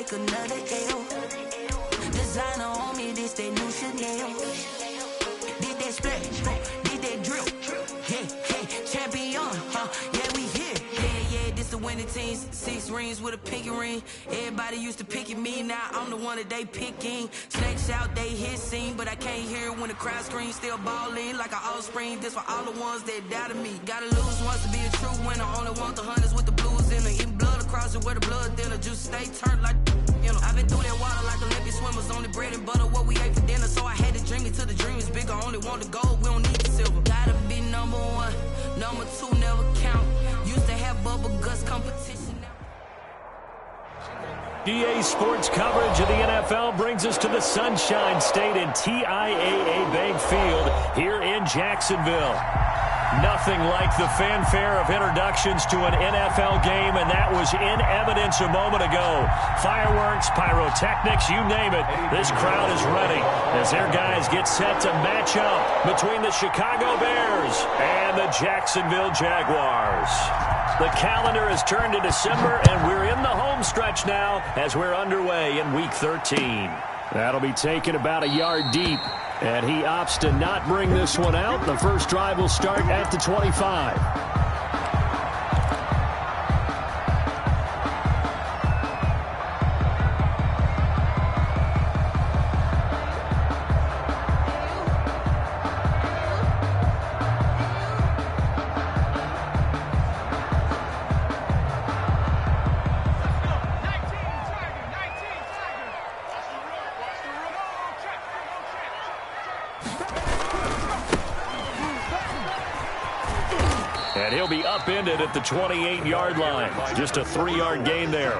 take another L. Designer on me, this that new Chanel. Did that splash, did that drip. Yeah, champion, yeah, we here. Yeah, this the winning teams. 6 rings with a pinky ring. Everybody used to pick at me, now I'm the one that they picking. Snakes out, they hit scene, but I can't hear it when the crowd screams. Still ballin' like an offspring. This for all the ones that doubted me. Gotta lose once to be a true winner. Only want the hunters with the blues in her. Eating blood across it where the blood thinner. Juice stay turned like, you know. I've been through that water like Olympic swimmers. Only bread and butter, what we ate for dinner. So I had to dream it till the dream is bigger. Only want the gold, we don't need the silver. Gotta be number 1, number 2 never count. Used to have bubble guts competition. GA Sports coverage of the NFL brings us to the Sunshine State in TIAA Bank Field here in Jacksonville. Nothing like the fanfare of introductions to an NFL game, and that was in evidence a moment ago. Fireworks, pyrotechnics, you name it. This crowd is ready as their guys get set to match up between the Chicago Bears and the Jacksonville Jaguars. The calendar has turned to December, and we're in the home stretch now as we're underway in Week 13. That'll be taken about a yard deep, and he opts to not bring this one out. The first drive will start at the 25. And he'll be upended at the 28-yard line. Just a 3-yard gain there.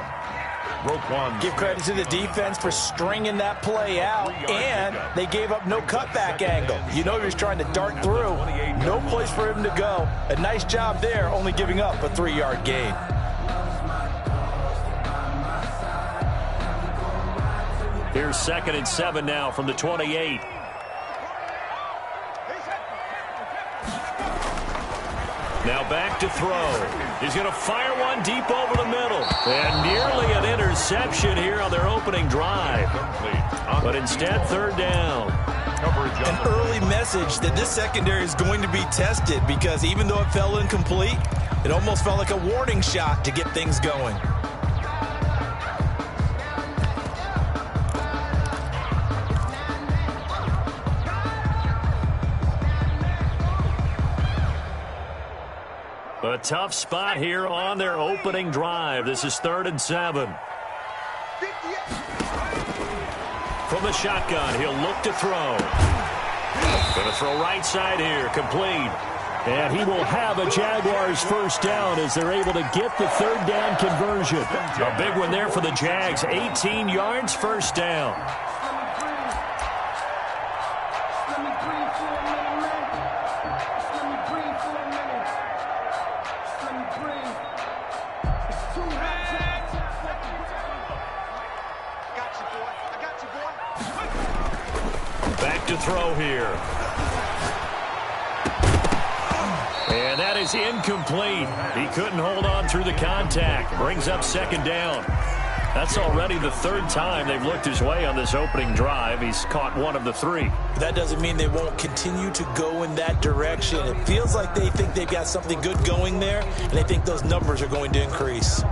Broke one. Give credit to the defense for stringing that play out, and they gave up no cutback angle. You know he was trying to dart through. No place for him to go. A nice job there, only giving up a 3-yard gain. Here's 2nd and 7 now from the 28. Now back to throw. He's going to fire one deep over the middle. And nearly an interception here on their opening drive. But instead, 3rd down. An early message that this secondary is going to be tested, because even though it fell incomplete, it almost felt like a warning shot to get things going. A tough spot here on their opening drive. This is 3rd and 7. From the shotgun, he'll look to throw. Going to throw right side here, complete. And he will have a Jaguars first down as they're able to get the 3rd down conversion. A big one there for the Jags. 18 yards, first down. Back to throw here. And that is incomplete. He couldn't hold on through the contact. Brings up 2nd down. That's already the 3rd time they've looked his way on this opening drive. He's caught 1 of the 3. That doesn't mean they won't continue to go in that direction. It feels like they think they've got something good going there, and they think those numbers are going to increase.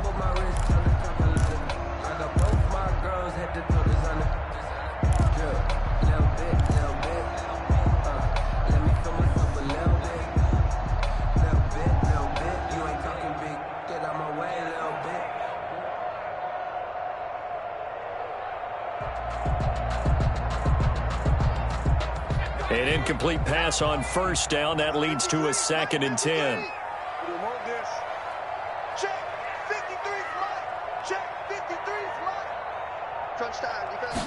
An incomplete pass on 1st down. That leads to a 2nd and 10. Check 53 flat. Check 53 flat. Crunch time, defense.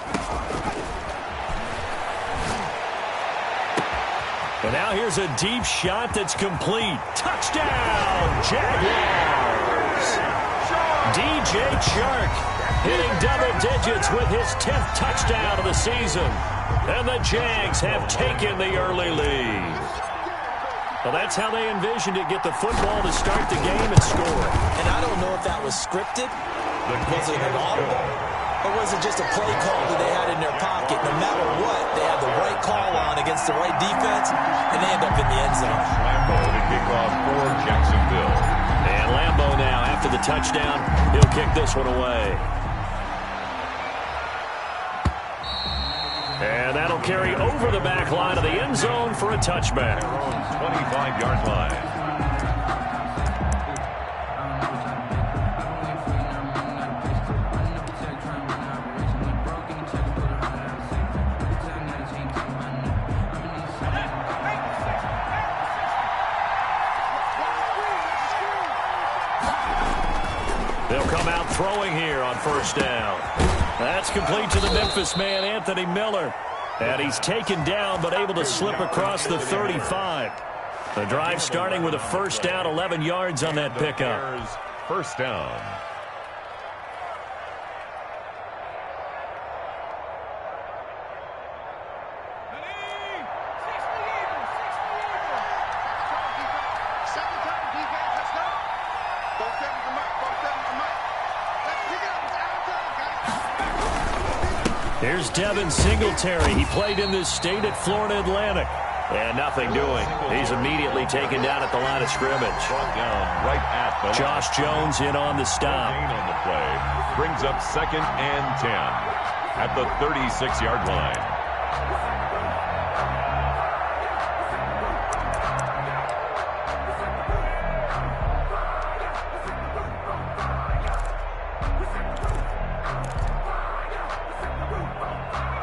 And now here's a deep shot that's complete. Touchdown, Jaguars! DJ Chark hitting double digits with his 10th touchdown of the season. And the Jags have taken the early lead. Well, that's how they envisioned it. Get the football to start the game and score. And I don't know if that was scripted. Was it an audible? Or was it just a play call that they had in their pocket? No matter what, they had the right call on against the right defense, and they end up in the end zone. Lambeau to kick off for Jacksonville. And Lambeau now, after the touchdown, he'll kick this one away. And that'll carry over the back line of the end zone for a touchback. 25-yard line. They'll come out throwing here on first down. That's complete to the Memphis man, Anthony Miller. And he's taken down but able to slip across the 35. The drive starting with a first down, 11 yards on that pickup. First down. Here's Devin Singletary. He played in this state at Florida Atlantic. And nothing doing. He's immediately taken down at the line of scrimmage. Right at the Josh Jones in on the stop. Gain on the play. Brings up 2nd and 10 at the 36-yard line.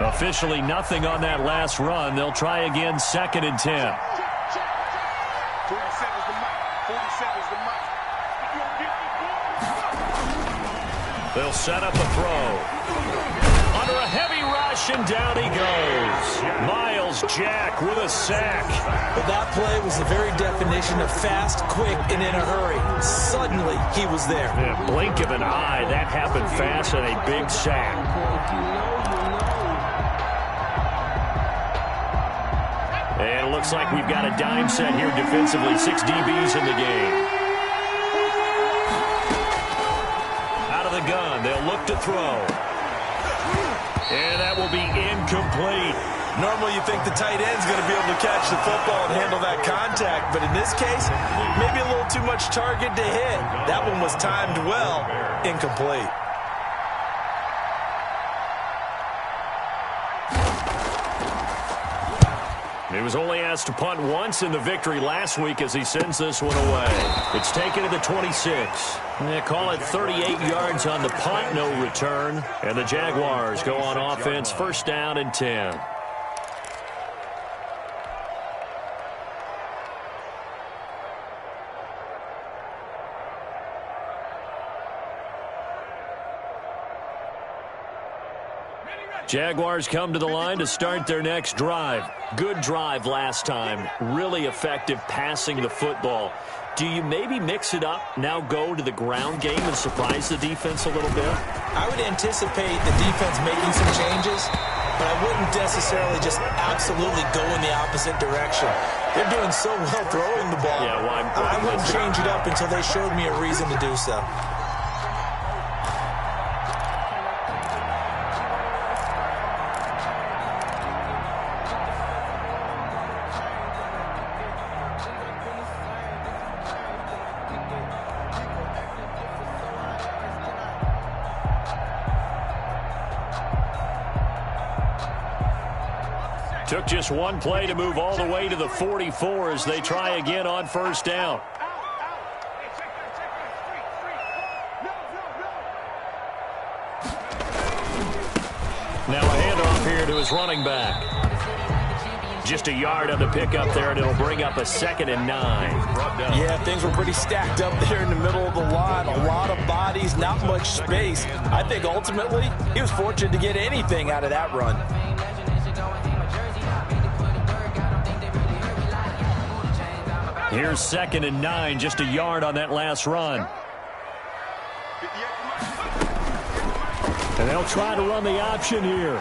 Officially nothing on that last run. They'll try again, 2nd and 10. 47's the mic. 47's the mic. They'll set up a throw. Under a heavy rush, and down he goes. Myles Jack with a sack. But that play was the very definition of fast, quick, and in a hurry. Suddenly, he was there. In a blink of an eye, that happened fast, and a big sack. And it looks like we've got a dime set here defensively. 6 DBs in the game. Out of the gun, they'll look to throw. And that will be incomplete. Normally you think the tight end's going to be able to catch the football and handle that contact, but in this case, maybe a little too much target to hit. That one was timed well. Incomplete. He was only asked to punt once in the victory last week as he sends this one away. It's taken to the 26. They call it 38 yards on the punt, no return. And the Jaguars go on offense, first down and 10. Jaguars come to the line to start their next drive. Good drive last time. Really effective passing the football. Do you maybe mix it up, now go to the ground game and surprise the defense a little bit? I would anticipate the defense making some changes, but I wouldn't necessarily just absolutely go in the opposite direction. They're doing so well throwing the ball. Yeah, well, I wouldn't change it up until they showed me a reason to do so. Took just one play to move all the way to the 44 as they try again on first down. Now a handoff here to his running back. Just a yard on the pickup there, and it'll bring up a 2nd and 9. Yeah, things were pretty stacked up there in the middle of the line. A lot of bodies, not much space. I think ultimately he was fortunate to get anything out of that run. Here's 2nd and 9, just a yard on that last run. And they'll try to run the option here.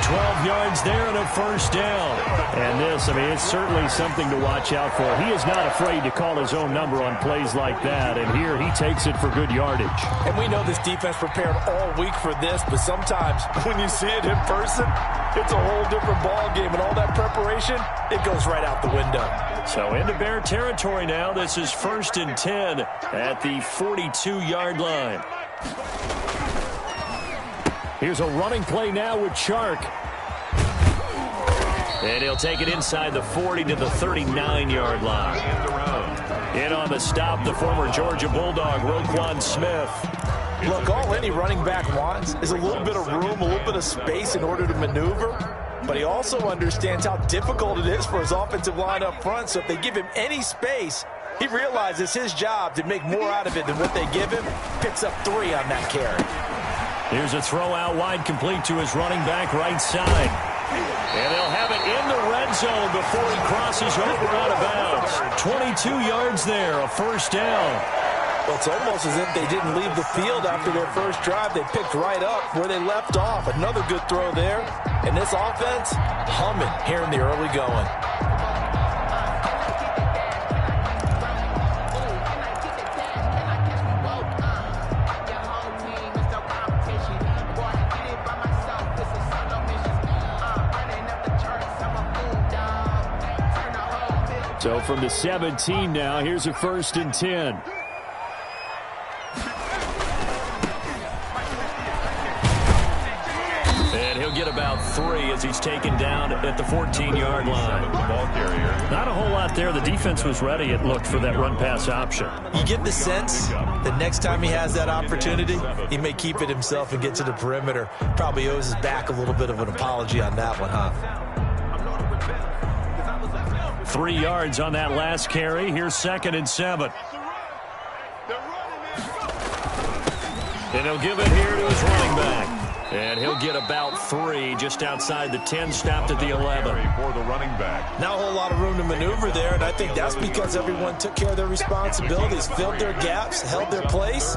12 yards there and a first down. And this, I mean, it's certainly something to watch out for. He is not afraid to call his own number on plays like that, and here he takes it for good yardage. And we know this defense prepared all week for this, but sometimes when you see it in person, it's a whole different ball game, and all that preparation, it goes right out the window. So into Bear territory now. This is 1st and 10 at the 42-yard line. Here's a running play now with Chark. And he'll take it inside the 40 to the 39-yard line. In on the stop, the former Georgia Bulldog, Roquan Smith. Look, all any running back wants is a little bit of room, a little bit of space in order to maneuver. But he also understands how difficult it is for his offensive line up front. So if they give him any space, he realizes his job to make more out of it than what they give him. Picks up 3 on that carry. Here's a throw out wide, complete to his running back right side. And they'll have it in the red zone before he crosses over out of bounds. 22 yards there, a first down. Well, it's almost as if they didn't leave the field after their first drive. They picked right up where they left off. Another good throw there. And this offense, humming here in the early going. So from the 17 now, here's a 1st and 10. And he'll get about 3 as he's taken down at the 14-yard line. Not a whole lot there. The defense was ready, it looked, for that run-pass option. You get the sense that next time he has that opportunity, he may keep it himself and get to the perimeter. Probably owes his back a little bit of an apology on that one, huh? 3 yards on that last carry. Here's 2nd and 7. And he'll give it here to his running back. And he'll get about 3 just outside the 10, stopped at the 11. For the running back. Not a whole lot of room to maneuver there, and I think that's because everyone took care of their responsibilities, filled their gaps, held their place.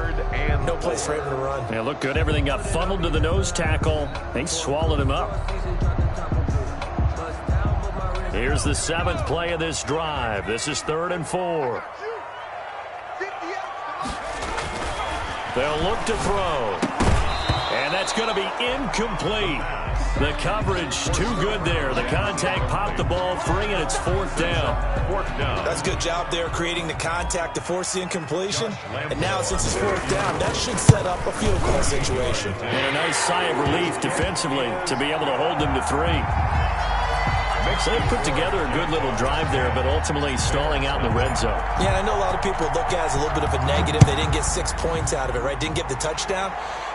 No place for him to run. Yeah, looked good. Everything got funneled to the nose tackle. They swallowed him up. Here's the 7th play of this drive. This is 3rd and 4. They'll look to throw. And that's going to be incomplete. The coverage too good there. The contact popped the ball free, and it's 4th down. 4th down. That's a good job there creating the contact to force the incompletion. And now since it's 4th down, that should set up a field goal situation. And a nice sigh of relief defensively to be able to hold them to 3. So they put together a good little drive there, but ultimately stalling out in the red zone. Yeah, I know a lot of people look at it as a little bit of a negative. They didn't get 6 points out of it, right? Didn't get the touchdown.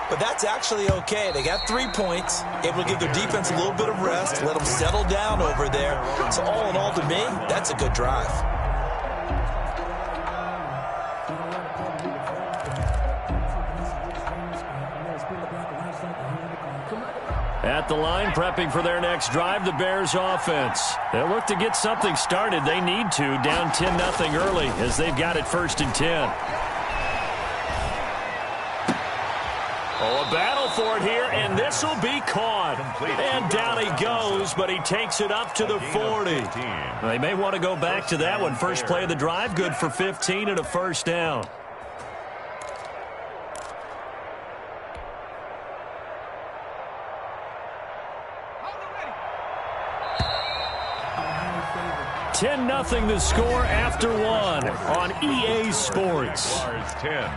But that's actually okay. They got 3 points, able to give their defense a little bit of rest, let them settle down over there. So all in all, to me, that's a good drive. At the line, prepping for their next drive, the Bears offense. They'll look to get something started. They need to, down 10-0 early as they've got it 1st and 10. Oh, a battle for it here, and this will be caught. And down he goes, but he takes it up to the 40. They may want to go back to that one. First play of the drive, good for 15 and a first down. $10-0 the score after 1 on EA Sports. Jaguars 10,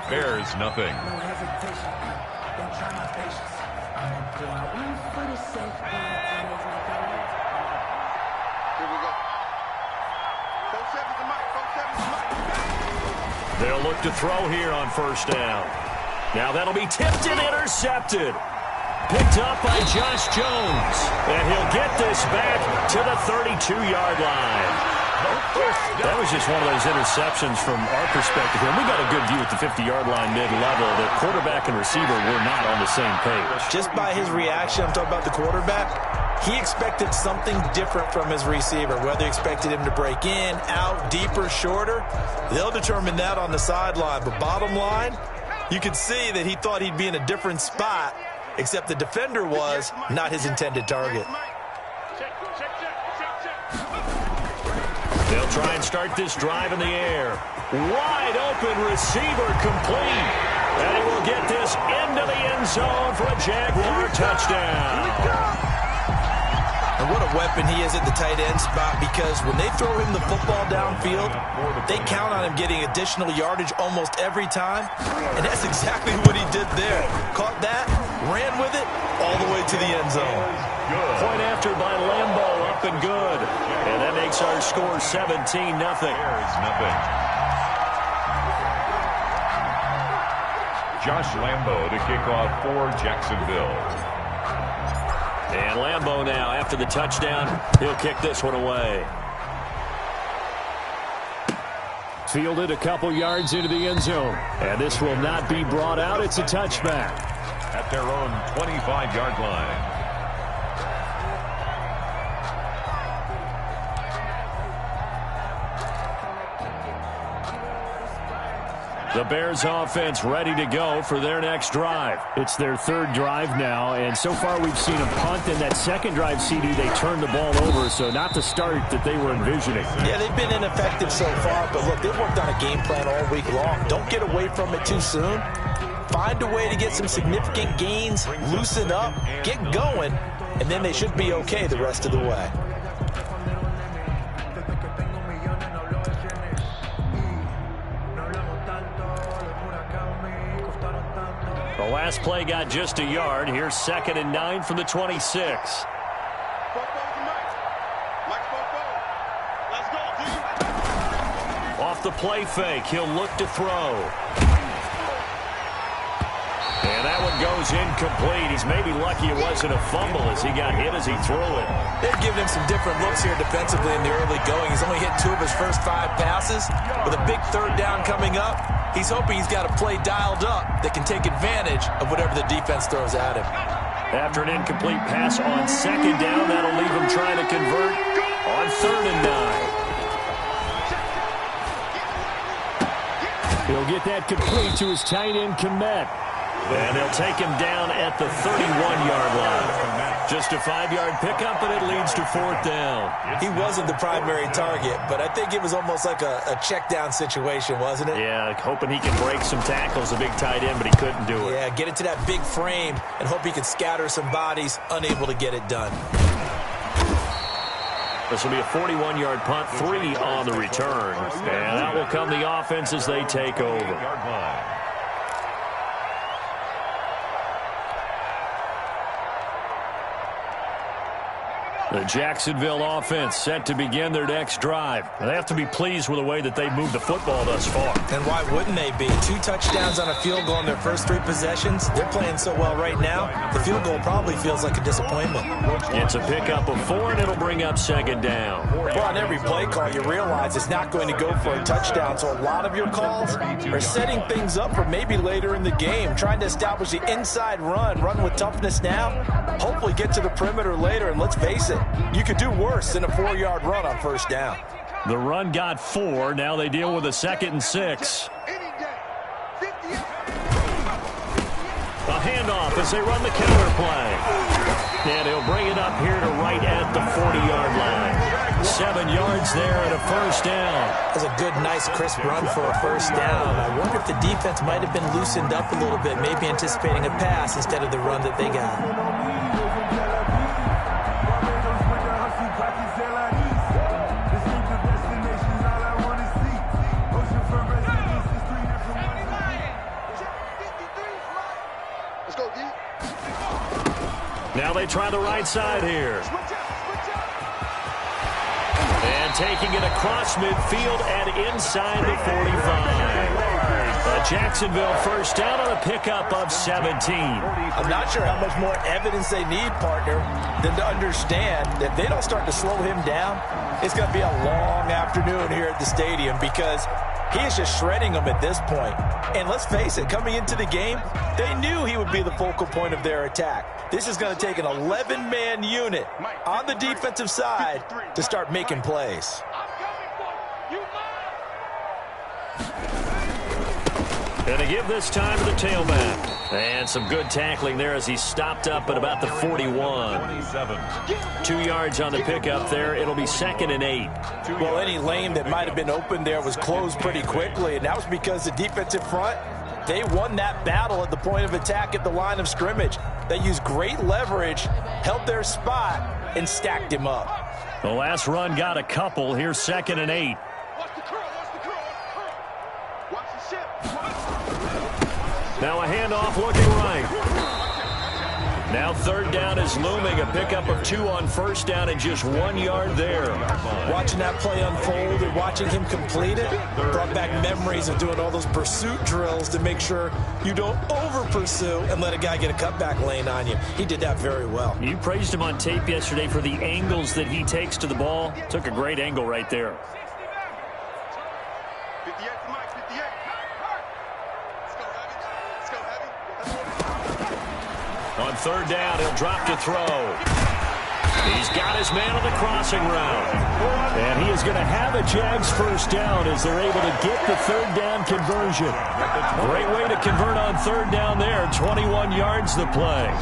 Bears nothing. They'll look to throw here on first down. Now that'll be tipped and intercepted. Picked up by Josh Jones. And he'll get this back to the 32-yard line. That was just one of those interceptions from our perspective here. We got a good view at the 50-yard line mid-level. The quarterback and receiver were not on the same page. Just by his reaction, I'm talking about the quarterback, he expected something different from his receiver. Whether he expected him to break in, out, deeper, shorter, they'll determine that on the sideline. But bottom line, you could see that he thought he'd be in a different spot except the defender was not his intended target. They'll try and start this drive in the air. Wide open receiver complete. And he will get this into the end zone for a Jaguar touchdown. And what a weapon he is at the tight end spot, because when they throw him the football downfield, they count on him getting additional yardage almost every time. And that's exactly what he did there. Caught that, ran with it, all the way to the end zone. Point after by Lambo, up and good. And that makes our score 17-0. Josh Lambo to kick off for Jacksonville. And Lambo now, after the touchdown, he'll kick this one away. Fielded a couple yards into the end zone. And this will not be brought out. It's a touchback. At their own 25-yard line. The Bears offense ready to go for their next drive. It's their third drive now, and so far we've seen a punt. In that second drive, CD, they turned the ball over, so not the start that they were envisioning. Yeah, they've been ineffective so far, but look, they've worked on a game plan all week long. Don't get away from it too soon. Find a way to get some significant gains, loosen up, get going, and then they should be okay the rest of the way. The last play got just a yard. Here's 2nd and 9 from the 26. Off the play fake, he'll look to throw. And that one goes incomplete. He's maybe lucky it wasn't a fumble as he got hit as he threw it. They've given him some different looks here defensively in the early going. He's only hit 2 of his first 5 passes. With a big third down coming up, he's hoping he's got a play dialed up that can take advantage of whatever the defense throws at him. After an incomplete pass on 2nd down, that'll leave him trying to convert on 3rd and 9. He'll get that complete to his tight end, Komet. And they'll take him down at the 31-yard line. Just a 5-yard pickup, and it leads to 4th down. He wasn't the primary target, but I think it was almost like a check down situation, wasn't it? Yeah, hoping he can break some tackles, a big tight end, but he couldn't do it. Yeah, get into that big frame and hope he can scatter some bodies, unable to get it done. This will be a 41-yard punt, 3 on the return. And that will come the offense as they take over. The Jacksonville offense set to begin their next drive. They have to be pleased with the way that they've moved the football thus far. And why wouldn't they be? 2 touchdowns on a field goal in their first 3 possessions. They're playing so well right now, the field goal probably feels like a disappointment. It's a pickup of 4, and it'll bring up 2nd down. Well, on every play call, you realize it's not going to go for a touchdown, so a lot of your calls are setting things up for maybe later in the game, trying to establish the inside run with toughness now, hopefully get to the perimeter later, and let's face it, you could do worse than a 4-yard run on 1st down. The run got 4. Now they deal with a 2nd and 6. A handoff as they run the counter play. And he'll bring it up here to right at the 40-yard line. 7 yards there and a 1st down. That's a good, nice, crisp run for a 1st down. I wonder if the defense might have been loosened up a little bit, maybe anticipating a pass instead of the run that they got. Now they try the right side here. And taking it across midfield and inside the 45. A Jacksonville 1st down on a pickup of 17. I'm not sure how much more evidence they need, partner, than to understand that if they don't start to slow him down, it's going to be a long afternoon here at the stadium, because he is just shredding them at this point. And let's face it, coming into the game, they knew he would be the focal point of their attack. This is going to take an 11-man unit on the defensive side to start making plays. And to give this time to the tailback. And some good tackling there as he stopped up at about the 41. 2 yards on the pickup there. It'll be 2nd and 8. Well, any lane that might have been open there was closed pretty quickly, and that was because the defensive front, they won that battle at the point of attack at the line of scrimmage. They used great leverage, held their spot, and stacked him up. The last run got a couple. Here's 2nd and 8. Now a handoff looking right. Now 3rd down is looming. A pickup of 2 on 1st down and just 1 yard there. Watching that play unfold and watching him complete it brought back memories of doing all those pursuit drills to make sure you don't over-pursue and let a guy get a cutback lane on you. He did that very well. You praised him on tape yesterday for the angles that he takes to the ball. Took a great angle right there. 58 to Mike, 58. On 3rd down, he'll drop to throw. He's got his man on the crossing route. And he is going to have a Jags 1st down as they're able to get the 3rd down conversion. Great way to convert on 3rd down there. 21 yards the play.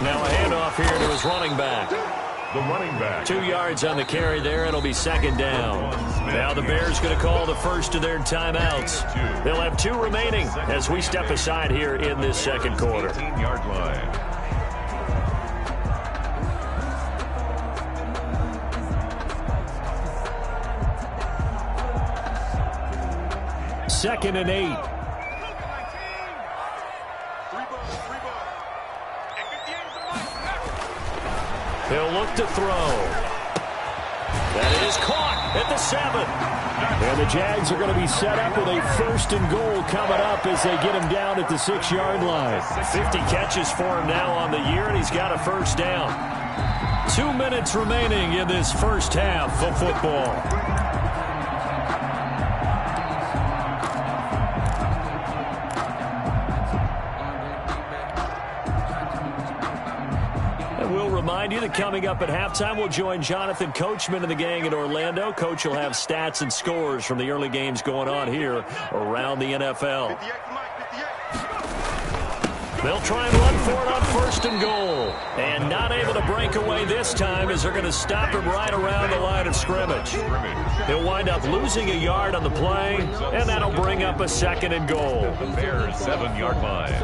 Now a handoff here to his running back. The running back. 2 yards on the carry there. It'll be 2nd down. Now the Bears going to call the first of their timeouts. They'll have 2 remaining as we step aside here in this 2nd quarter. 18-yard line. Second and 8. He'll look to throw. That is caught at the 7. And the Jags are going to be set up with a 1st and goal coming up as they get him down at the 6-yard line. 50 catches for him now on the year, and he's got a 1st down. 2 minutes remaining in this first half of football. Remind you that coming up at halftime, we'll join Jonathan Coachman and the gang in Orlando. Coach will have stats and scores from the early games going on here around the NFL. They'll try and run for it on 1st and goal. And not able to break away this time as they're going to stop him right around the line of scrimmage. He'll wind up losing a yard on the play, and that'll bring up a 2nd and goal. The Bears' 7-yard line.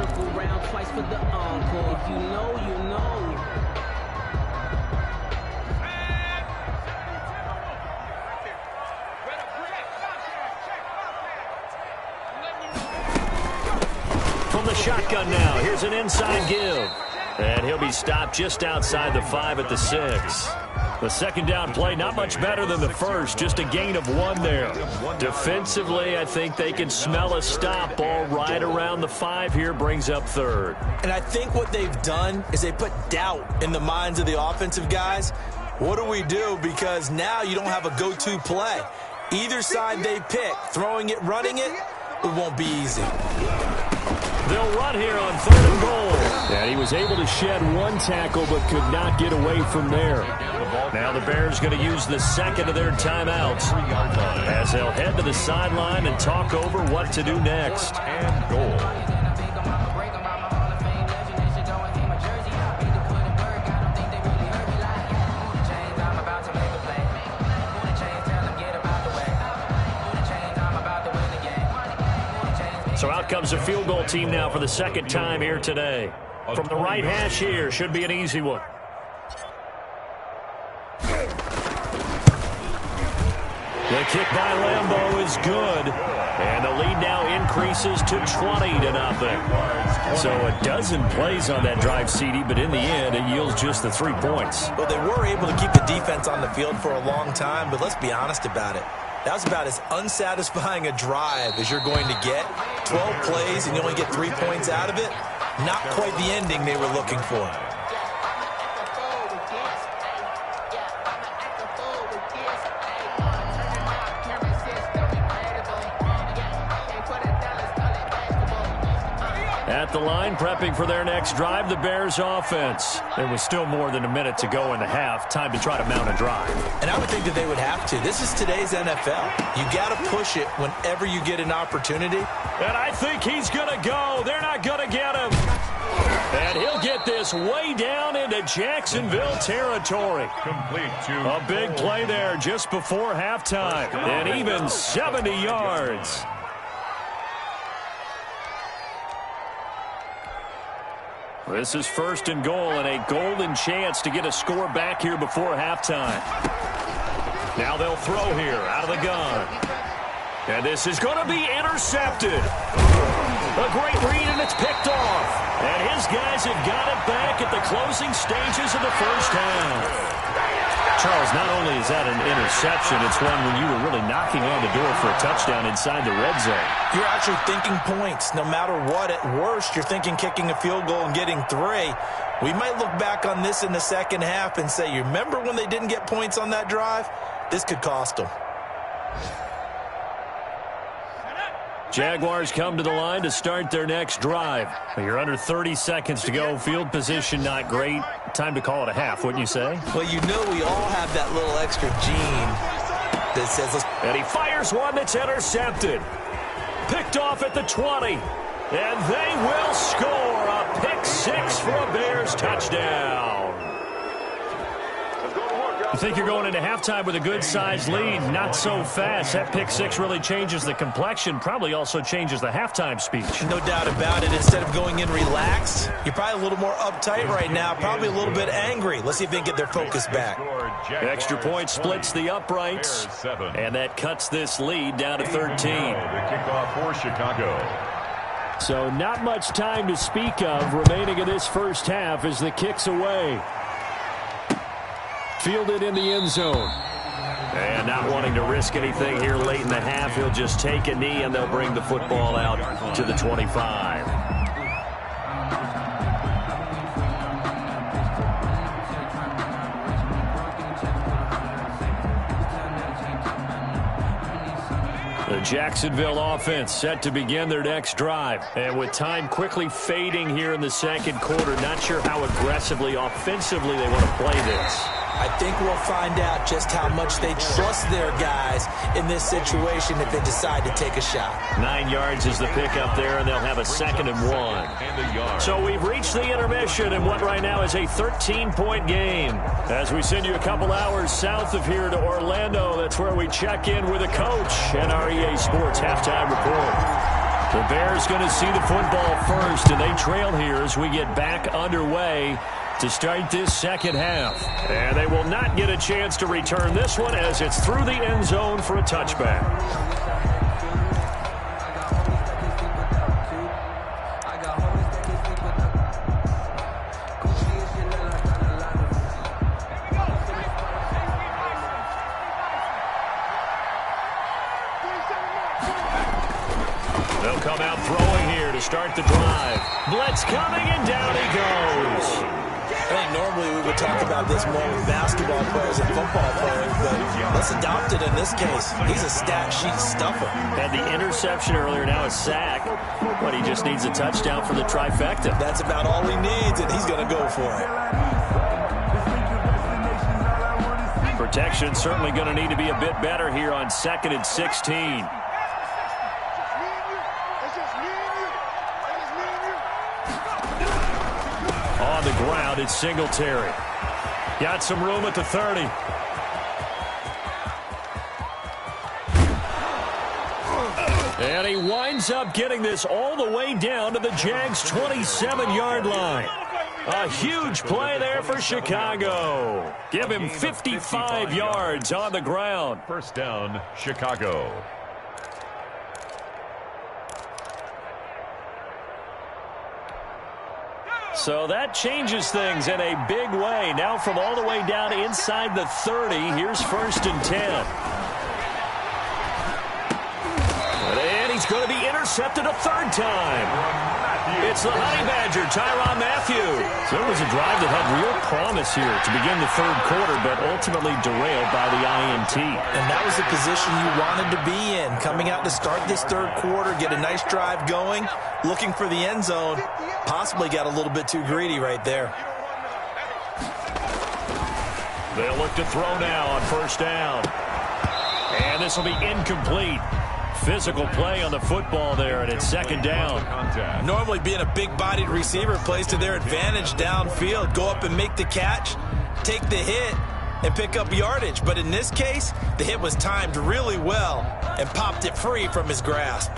From the shotgun now, here's an inside give. And he'll be stopped just outside the 5 at the 6. The 2nd down play, not much better than the first, just a gain of 1 there. Defensively, I think they can smell a stop ball right around the 5 here, brings up 3rd. And I think what they've done is they put doubt in the minds of the offensive guys. What do we do? Because now you don't have a go-to play. Either side they pick, throwing it, running it, it won't be easy. They'll run here on 3rd and goal. And he was able to shed 1 tackle but could not get away from there. Now the Bears going to use the 2nd of their timeouts as they'll head to the sideline and talk over what to do next. And goal. So out comes the field goal team now for the 2nd time here today. From the right hash here, should be an easy one. The kick by Lambeau is good. And the lead now increases to 20-0. So a dozen plays on that drive, CD, but in the end, it yields just the 3 points. Well, they were able to keep the defense on the field for a long time, but let's be honest about it. That was about as unsatisfying a drive as you're going to get. 12 plays and you only get 3 points out of it. Not quite the ending they were looking for. At the line, prepping for their next drive, the Bears offense. There was still more than a minute to go in the half. Time to try to mount a drive. And I would think that they would have to. This is today's NFL. You got to push it whenever you get an opportunity. And I think he's going to go. They're not going to get him. And he'll get this way down into Jacksonville territory. Complete to a big play there just before halftime. And even 70 yards. This is 1st and goal and a golden chance to get a score back here before halftime. Now they'll throw here out of the gun. And this is going to be intercepted. A great read, and it's picked off. And his guys have got it back at the closing stages of the first half. Charles, not only is that an interception, it's one when you were really knocking on the door for a touchdown inside the red zone. You're actually thinking points. No matter what, at worst, you're thinking kicking a field goal and getting 3. We might look back on this in the second half and say, you remember when they didn't get points on that drive? This could cost them. Jaguars come to the line to start their next drive. You're under 30 seconds to go. Field position not great. Time to call it a half, wouldn't you say? Well, you know we all have that little extra gene that says let's... And he fires one that's intercepted. Picked off at the 20. And they will score a pick 6 for a Bears touchdown. You think you're going into halftime with a good-sized lead. Not so fast. That pick 6 really changes the complexion. Probably also changes the halftime speech. No doubt about it. Instead of going in relaxed, you're probably a little more uptight right now. Probably a little bit angry. Let's see if they can get their focus back. Extra point splits the uprights. And that cuts this lead down to 13. The kickoff for Chicago. So not much time to speak of remaining in this first half as the kick's away. Fielded in the end zone. And not wanting to risk anything here late in the half, he'll just take a knee and they'll bring the football out to the 25. The Jacksonville offense set to begin their next drive. And with time quickly fading here in the second quarter, not sure how aggressively, offensively they want to play this. I think we'll find out just how much they trust their guys in this situation if they decide to take a shot. 9 yards is the pickup there, and they'll have a 2nd and 1. So we've reached the intermission in what right now is a 13-point game. As we send you a couple hours south of here to Orlando, that's where we check in with a coach and our EA Sports halftime report. The Bears going to see the football first, and they trail here as we get back underway to start this second half. And they will not get a chance to return this one as it's through the end zone for a touchback. They'll come out throwing here to start the drive. Blitz coming, and down he goes. I think normally we would talk about this more with basketball players and football players, but let's adopt it in this case. He's a stat sheet stuffer. Had the interception earlier, now a sack. But he just needs a touchdown for the trifecta. That's about all he needs, and he's going to go for it. Protection certainly going to need to be a bit better here on 2nd and 16. On the ground, it's Singletary. Got some room at the 30. And he winds up getting this all the way down to the Jags' 27-yard line. A huge play there for Chicago. Give him 55 yards on the ground. First down, Chicago. So that changes things in a big way. Now from all the way down inside the 30, here's 1st and 10. And he's going to be intercepted a 3rd time. It's the Honey Badger, Tyrann Mathieu. So it was a drive that had real promise here to begin the third quarter, but ultimately derailed by the INT. And that was the position you wanted to be in. Coming out to start this third quarter, get a nice drive going, looking for the end zone. Possibly got a little bit too greedy right there. They'll look to throw now on first down. And this will be incomplete. Physical play on the football there, and it's second down. Normally being a big-bodied receiver plays to their advantage downfield. Go up and make the catch, take the hit, and pick up yardage. But in this case, the hit was timed really well and popped it free from his grasp.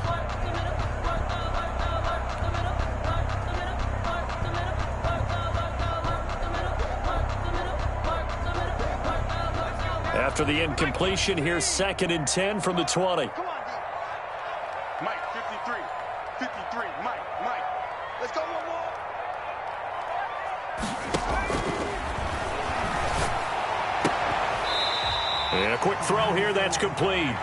After the incompletion, here's 2nd and 10 from the 20. Mike, 53. 53. Mike. Let's go one more. And a quick throw here, that's complete.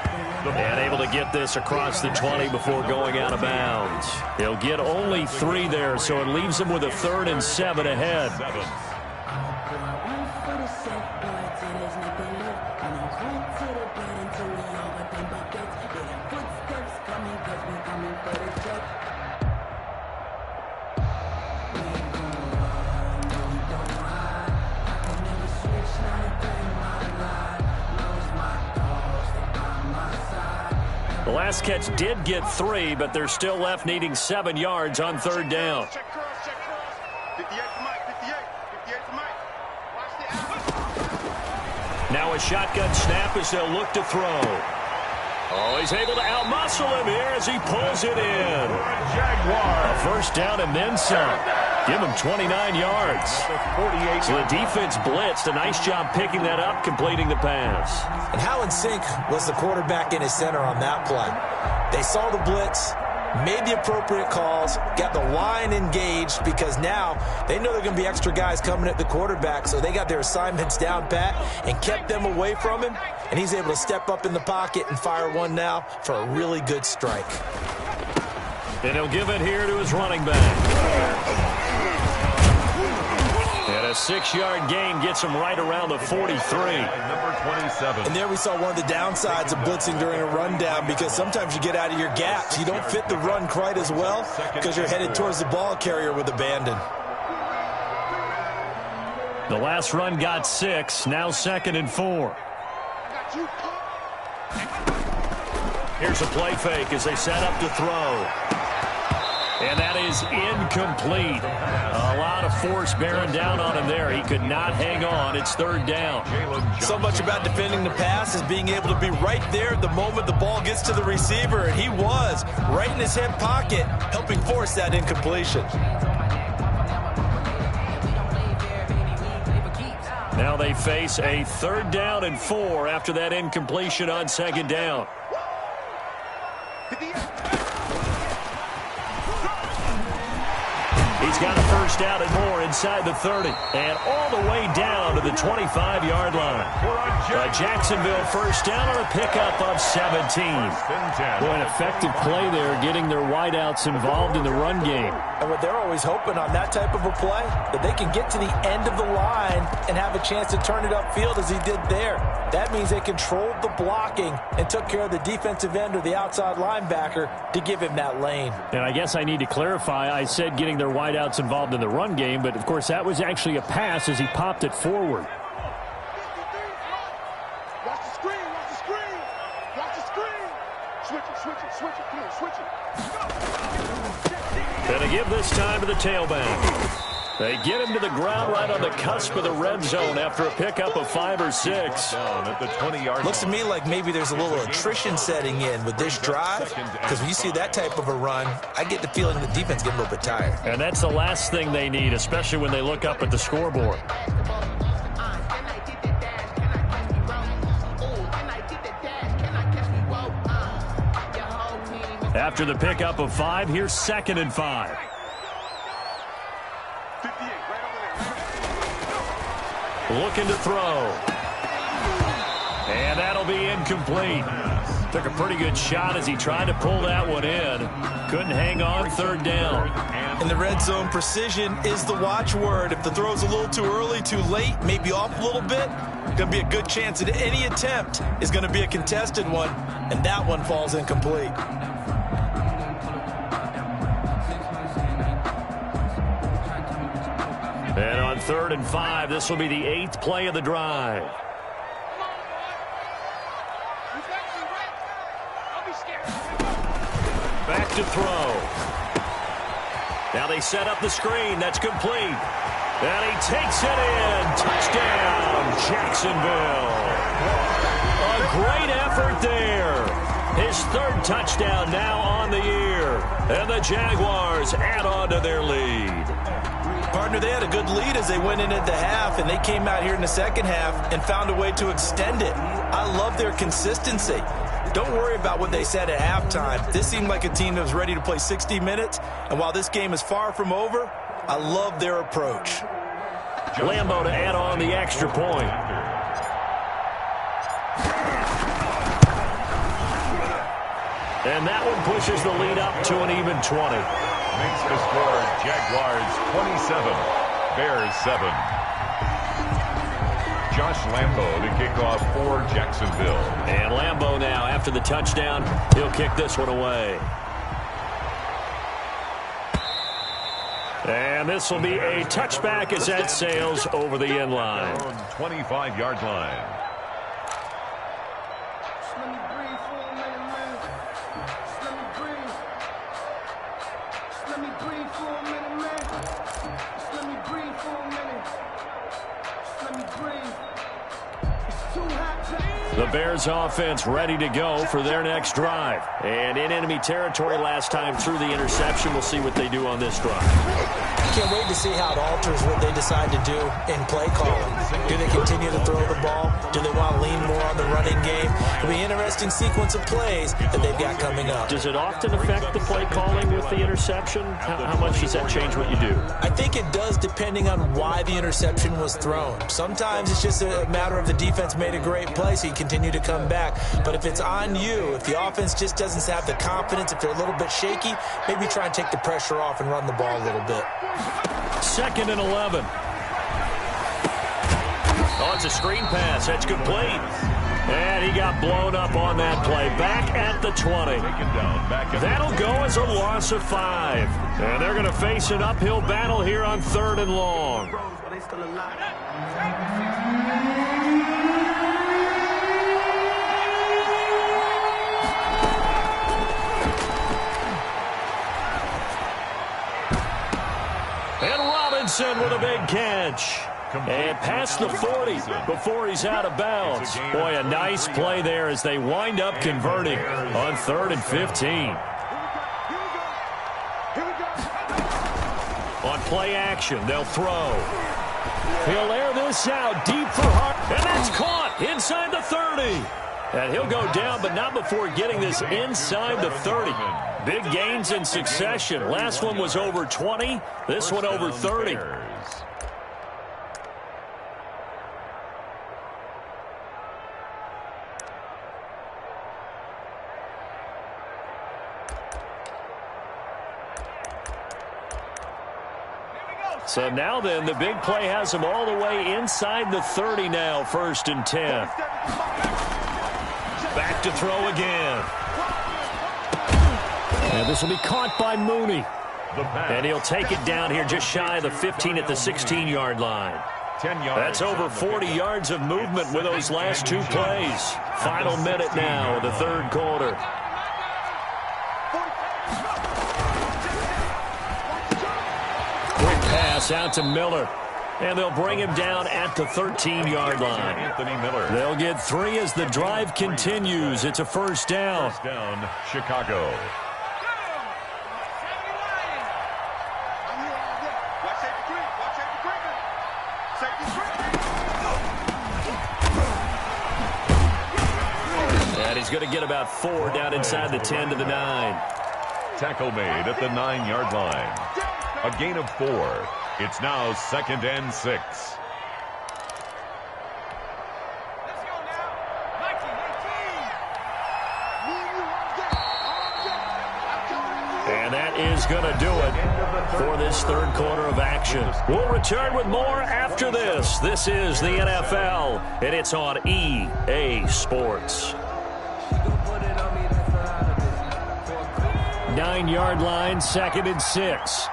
And able to get this across the 20 before going out of bounds. He'll get only 3 there, so it leaves him with a 3rd and 7 ahead. The last catch did get 3, but they're still left needing 7 yards on third down. Check cross. 58 for Mike. 58 for Mike. Watch the Now a shotgun snap as they'll look to throw. Oh, he's able to outmuscle him here as he pulls it in. A first down and then some. Give him 29 yards. So the defense blitzed. A nice job picking that up, completing the pass. And how in sync was the quarterback in his center on that play? They saw the blitz, made the appropriate calls, got the line engaged because now they know there are going to be extra guys coming at the quarterback, so they got their assignments down pat and kept them away from him, and he's able to step up in the pocket and fire one now for a really good strike. And he'll give it here to his running back. And a 6-yard gain gets him right around the 43. Number 27. And there we saw one of the downsides of blitzing during a rundown because sometimes you get out of your gaps. You don't fit the run quite as well because you're headed towards the ball carrier with abandon. The last run got 6. Now 2nd and 4. Here's a play fake as they set up to throw. And that is incomplete. A lot of force bearing down on him there. He could not hang on. It's third down. So much about defending the pass is being able to be right there the moment the ball gets to the receiver. And he was right in his hip pocket, helping force that incompletion. Now they face a 3rd down and 4 after that incompletion on 2nd down. He's got a first down and more inside the 30. And all the way down to the 25-yard line. Jacksonville first down on a pickup of 17. Boy, an effective play there, getting their wideouts involved in the run game. And what they're always hoping on that type of a play, that they can get to the end of the line and have a chance to turn it upfield as he did there. That means they controlled the blocking and took care of the defensive end or the outside linebacker to give him that lane. And I guess I need to clarify, I said getting their wideouts involved in the run game, but of course that was actually a pass as he popped it forward. Watch the screen. Watch the screen. Switch it. Come on, switch it. Gonna give this time to the tailback. They get him to the ground right on the cusp of the red zone after a pickup of 5 or 6. Down at the 20-yard Looks to me like maybe there's a little attrition setting in with this drive, because when you see that type of a run, I get the feeling the defense getting a little bit tired. And that's the last thing they need, especially when they look up at the scoreboard. After the pickup of 5, here's 2nd and 5. Looking to throw. And that'll be incomplete. Took a pretty good shot as he tried to pull that one in. Couldn't hang on third down. In the red zone, precision is the watchword. If the throw's a little too early, too late, maybe off a little bit, going to be a good chance that any attempt is going to be a contested one, and that one falls incomplete. And on 3rd and 5, this will be the 8th play of the drive. Back to throw. Now they set up the screen. That's complete. And he takes it in. Touchdown, Jacksonville. A great effort there. His 3rd touchdown now on the year. And the Jaguars add on to their lead. Partner, they had a good lead as they went into the half, and they came out here in the second half and found a way to extend it. I love their consistency. Don't worry about what they said at halftime. This seemed like a team that was ready to play 60 minutes, and while this game is far from over, I love their approach. Lambo to add on the extra point. And that one pushes the lead up to an even 20. Makes the score Jaguars 27, Bears 7. Josh Lambo to kick off for Jacksonville. And Lambo now, after the touchdown, he'll kick this one away. And this will be a touchback as that sails over the end line. 25-yard line. The Bears offense ready to go for their next drive. And in enemy territory last time through the interception. We'll see what they do on this drive. Can't wait to see how it alters what they decide to do in play calling. Do they continue to throw the ball? Do they want to lean more on the running game? It'll be an interesting sequence of plays that they've got coming up. Does it often affect the play calling with the interception? How much does that change what you do? I think it does, depending on why the interception was thrown. Sometimes it's just a matter of the defense made a great play, so you continue to come back. But if it's on you, if the offense just doesn't have the confidence, if they're a little bit shaky, maybe try and take the pressure off and run the ball a little bit. 2nd and 11. Oh, it's a screen pass. That's complete. And he got blown up on that play. Back at the 20. That'll go as a loss of 5. And they're going to face an uphill battle here on 3rd and long. With a big catch. And past the 40 before he's out of bounds. Boy, a nice play there as they wind up converting on 3rd and 15. On play action, they'll throw. He'll air this out deep for Hart. And that's caught inside the 30. And he'll go down, but not before getting this inside the 30. Big gains in succession. Last one was over 20. This one over 30. So now then, the big play has him all the way inside the 30 now, 1st and 10. Back to throw again. And this will be caught by Mooney. And he'll take it down here just shy of the 15 at the 16-yard line. That's over 40 yards of movement with those last 2 plays. Final minute now of the 3rd quarter. Quick pass out to Miller. And they'll bring him down at the 13-yard line. Anthony Miller. They'll get 3 as the drive continues. It's a 1st down. First down, Chicago. And he's going to get about 4 down inside the 10 to the 9. Tackle made at the 9-yard line. A gain of 4. It's now 2nd and 6. And that is going to do it for this third quarter of action. We'll return with more after this. This is the NFL, and it's on EA Sports. 9-yard line, 2nd and 6.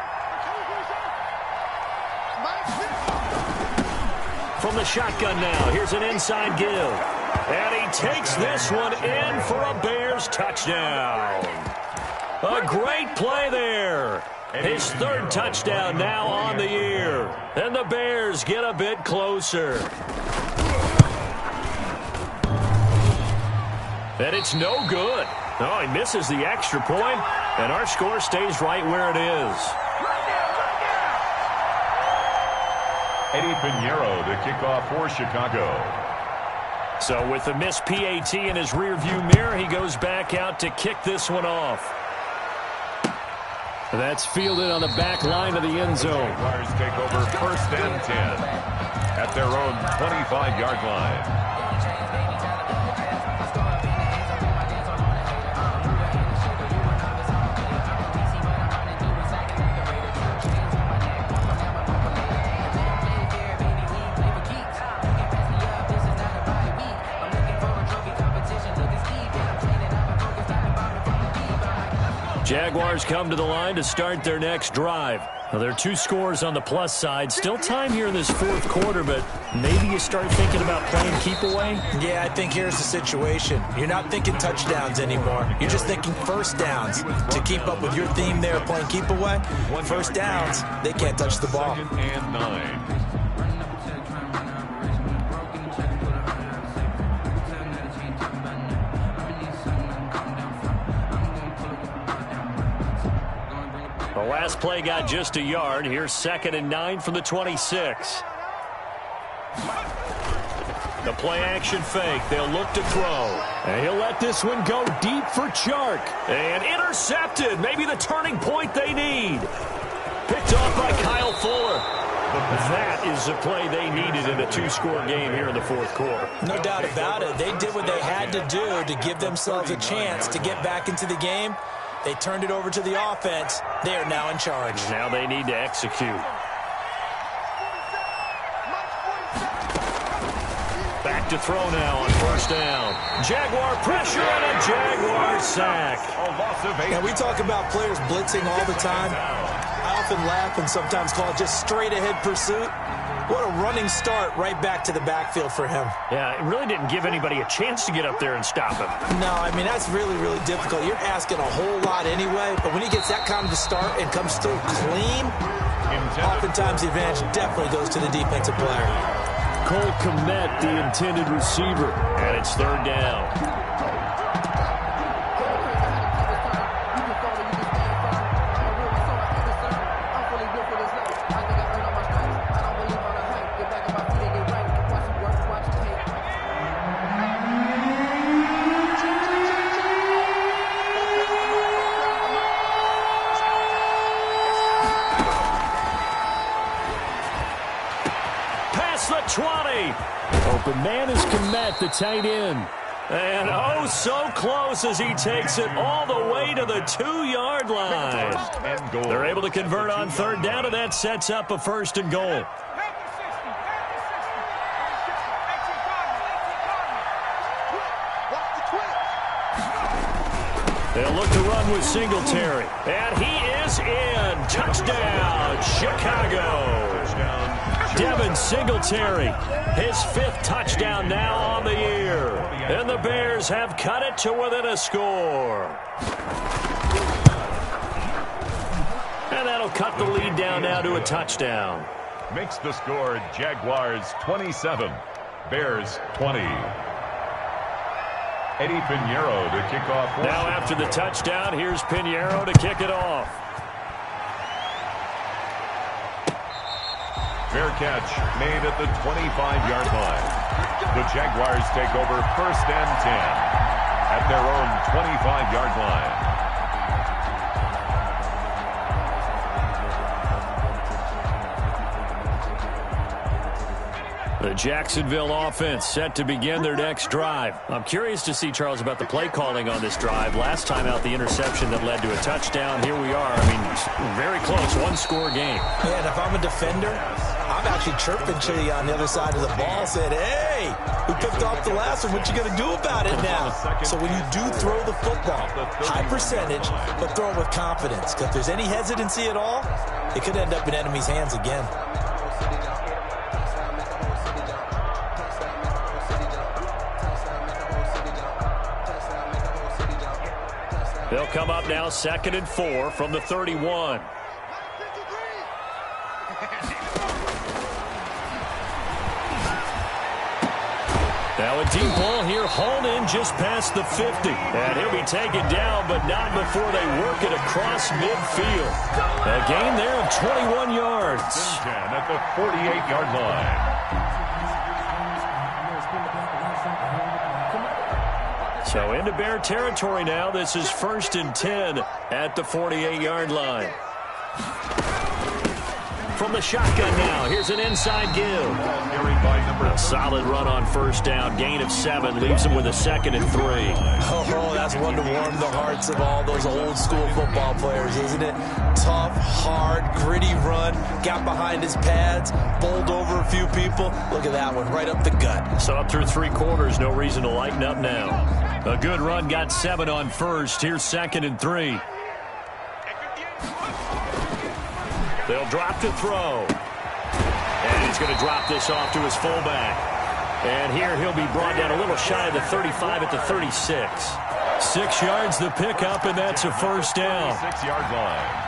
From the shotgun now, here's an inside give. And he takes this one in for a Bears touchdown. A great play there. His third touchdown now on the year. And the Bears get a bit closer. And it's no good. Oh, he misses the extra point, and our score stays right where it is. Eddie Pinheiro to kick off for Chicago. So with the missed PAT in his rearview mirror, he goes back out to kick this one off. That's fielded on the back line of the end zone. Jaguars take over 1st and 10 at their own 25-yard line. Jaguars come to the line to start their next drive. Now, there are 2 scores on the plus side. Still time here in this fourth quarter, but maybe you start thinking about playing keep away? Yeah, I think here's the situation. You're not thinking touchdowns anymore. You're just thinking first downs. To keep up with your theme there, playing keep away, first downs, they can't touch the ball. 2nd and 9. The last play got just a yard. Here's 2nd and 9 from the 26. The play action fake. They'll look to throw. And he'll let this one go deep for Chark. And intercepted. Maybe the turning point they need. Picked off by Kyle Fuller. That is the play they needed in a 2-score game here in the fourth quarter. No doubt about it. They did what they had to do to give themselves a chance to get back into the game. They turned it over to the offense. They are now in charge. Now they need to execute. Back to throw now on 1st down. Jaguar pressure and a Jaguar sack. And we talk about players blitzing all the time. I often laugh and sometimes call it just straight ahead pursuit. What a running start right back to the backfield for him. Yeah, it really didn't give anybody a chance to get up there and stop him. No, I mean, that's really, really difficult. You're asking a whole lot anyway, but when he gets that kind of a start and comes through clean, oftentimes the advantage definitely goes to the defensive player. Cole Kmet, the intended receiver, and it's 3rd down. The 20. Open man is Kmet, the tight end. And oh, so close as he takes it all the way to the 2-yard line. They're able to convert on 3rd down, and that sets up a 1st and goal. They'll look to run with Singletary. And he is in. Touchdown, Chicago. Devin Singletary, his 5th touchdown now on the year. And the Bears have cut it to within a score. And that'll cut the lead down now to a touchdown. Makes the score Jaguars 27, Bears 20. Eddie Pinheiro to kick off. Now after the touchdown, here's Pinheiro to kick it off. Fair catch made at the 25-yard line. The Jaguars take over 1st and 10 at their own 25-yard line. The Jacksonville offense set to begin their next drive. I'm curious to see, Charles, about the play calling on this drive. Last time out, the interception that led to a touchdown. Here we are. I mean, very close, one-score game. Yeah, and if I'm a defender, I'm actually chirping to you on the other side of the ball, saying, hey, we picked off the last one. What you going to do about it now? So when you do throw the football, high percentage, but throw it with confidence. Because if there's any hesitancy at all, it could end up in enemy's hands again. They'll come up now 2nd and 4 from the 31. Now a deep ball here, hauled in just past the 50. And he'll be taken down, but not before they work it across midfield. A gain there of 21 yards. At the 48-yard line. So into Bear territory now. This is 1st and 10 at the 48-yard line. From the shotgun now, here's an inside give. A solid run on 1st down. Gain of 7 leaves him with a 2nd and 3. Oh, that's one to warm the hearts of all those old-school football players, isn't it? Tough, hard, gritty run. Got behind his pads, bowled over a few people. Look at that one, right up the gut. So up through 3 quarters, no reason to lighten up now. A good run, got 7 on 1st. Here's 2nd and 3. They'll drop to throw. And he's going to drop this off to his fullback. And here he'll be brought down a little shy of the 35 at the 36. 6 yards the pickup, and that's a 1st down. 6-yard line.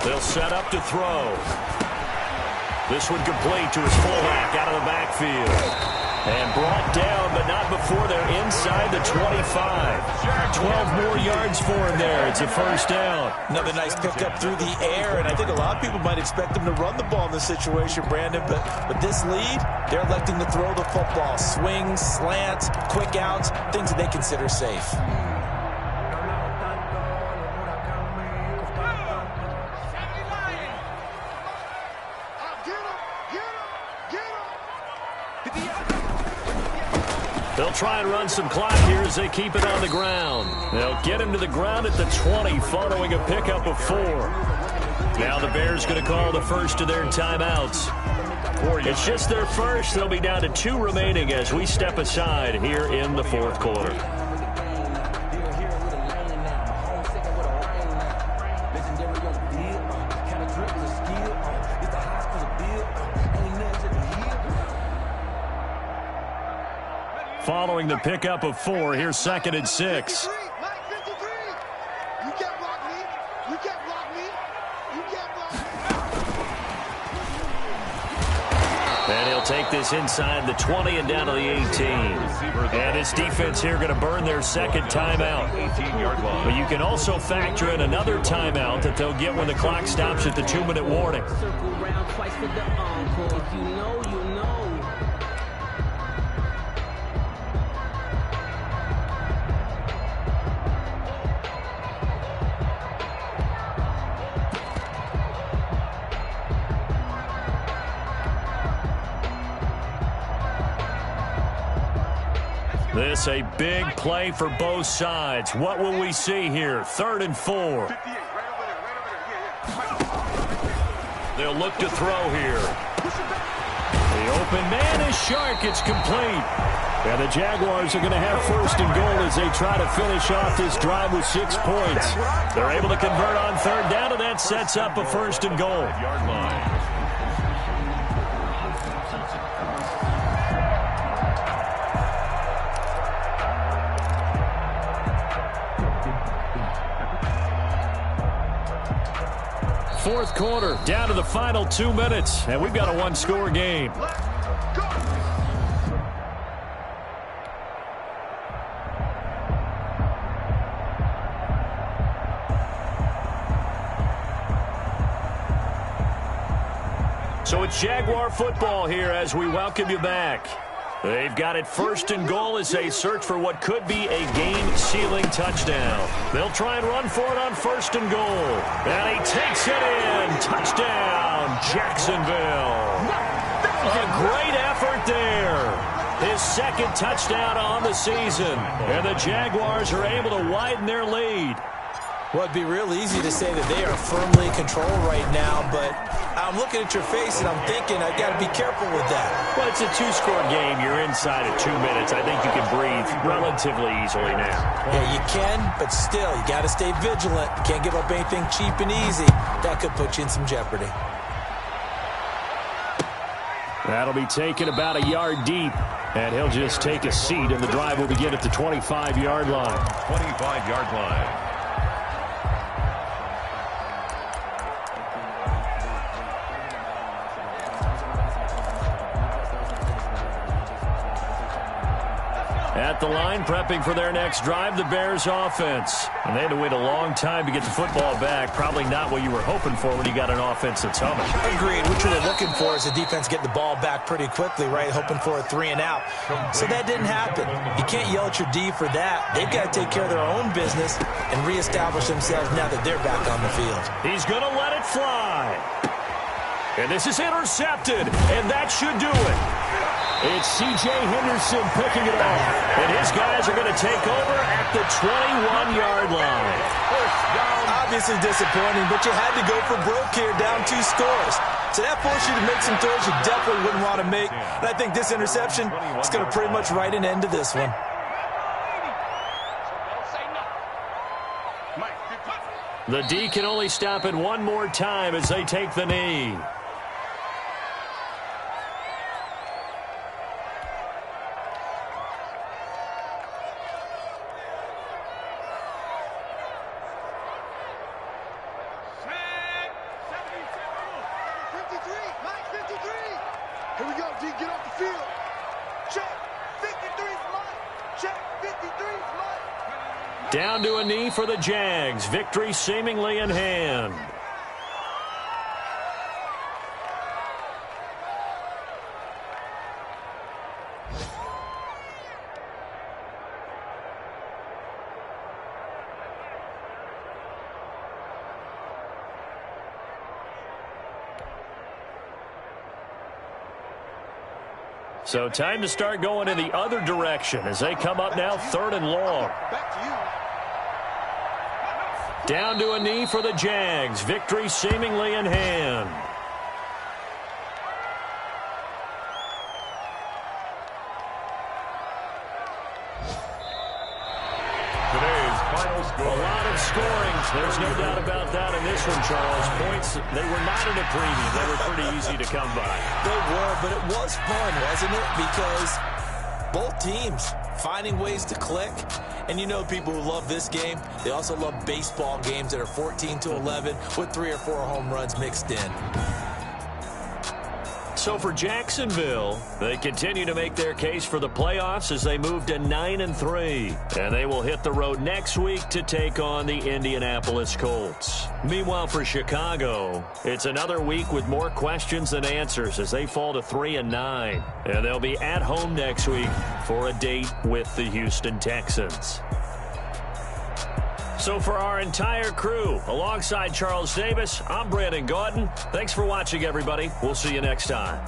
They'll set up to throw. This one complete to his fullback out of the backfield. And brought down, but not before they're inside the 25. 12 more yards for him there. It's a 1st down. Another nice pickup through the air, and I think a lot of people might expect him to run the ball in this situation, Brandon, but with this lead, they're electing to throw the football. Swings, slants, quick outs, things that they consider safe. They'll try and run some clock here as they keep it on the ground. They'll get him to the ground at the 20 following a pickup of 4. Now the Bears going to call the first of their timeouts. It's just their first. They'll be down to 2 remaining as we step aside here in the 4th quarter. Following the pickup of 4, here's 2nd and 6. And he'll take this inside the 20 and down to the 18. And this defense here going to burn their 2nd timeout. But you can also factor in another timeout that they'll get when the clock stops at the 2-minute warning. This a big play for both sides. What will we see here? 3rd and 4. They'll look to throw here. The open man is Shark. It's complete. And the Jaguars are going to have 1st and goal as they try to finish off this drive with 6 points. They're able to convert on 3rd down, and that sets up a 1st and goal. Yard line. Fourth quarter, down to the final 2 minutes, and we've got a 1-score game. So it's Jaguar football here as we welcome you back. They've got it first and goal as they search for what could be a game-sealing touchdown. They'll try and run for it on first and goal. And he takes it in. Touchdown, Jacksonville. A great effort there. His second touchdown on the season. And the Jaguars are able to widen their lead. Well, it'd be real easy to say that they are firmly in control right now, but I'm looking at your face and I'm thinking I've got to be careful with that. Well, it's a two-score game. You're inside of 2 minutes. I think you can breathe relatively easily now. Yeah, you can, but still, you got to stay vigilant. You can't give up anything cheap and easy. That could put you in some jeopardy. That'll be taken about a yard deep, and he'll just take a seat, and the drive will begin at the 25-yard line. 25-yard line. At the line, prepping for their next drive, the Bears offense. And they had to wait a long time to get the football back. Probably not what you were hoping for when you got an offense that's humming. Agreed. What you were looking for is the defense get the ball back pretty quickly, right? Hoping for a 3-and-out. So that didn't happen. You can't yell at your D for that. They've got to take care of their own business and reestablish themselves now that they're back on the field. He's going to let it fly. And this is intercepted, and that should do it. It's C.J. Henderson picking it off. And his guys are going to take over at the 21-yard line. Obviously disappointing, but you had to go for broke here, down 2 scores. So that forced you to make some throws you definitely wouldn't want to make. And I think this interception is going to pretty much write an end to this one. The D can only stop it one more time as they take the knee. Here we go, D, get off the field. Check, 53's mine. Check, 53's mine. Down to a knee for the Jags. Victory seemingly in hand. So time to start going in the other direction as they come up now 3rd and long. Down to a knee for the Jags. Victory seemingly in hand. Today's final score. A lot of scoring. There's no doubt about that in this one, Charles. Points, they were not in a premium. They were pretty easy to come by. They were, but it was fun, wasn't it? Because both teams finding ways to click. And you know people who love this game, they also love baseball games that are 14-11 with 3 or 4 home runs mixed in. So for Jacksonville, they continue to make their case for the playoffs as they move to 9-3. And they will hit the road next week to take on the Indianapolis Colts. Meanwhile, for Chicago, it's another week with more questions than answers as they fall to 3-9. And they'll be at home next week for a date with the Houston Texans. So for our entire crew, alongside Charles Davis, I'm Brandon Gaudin. Thanks for watching, everybody. We'll see you next time.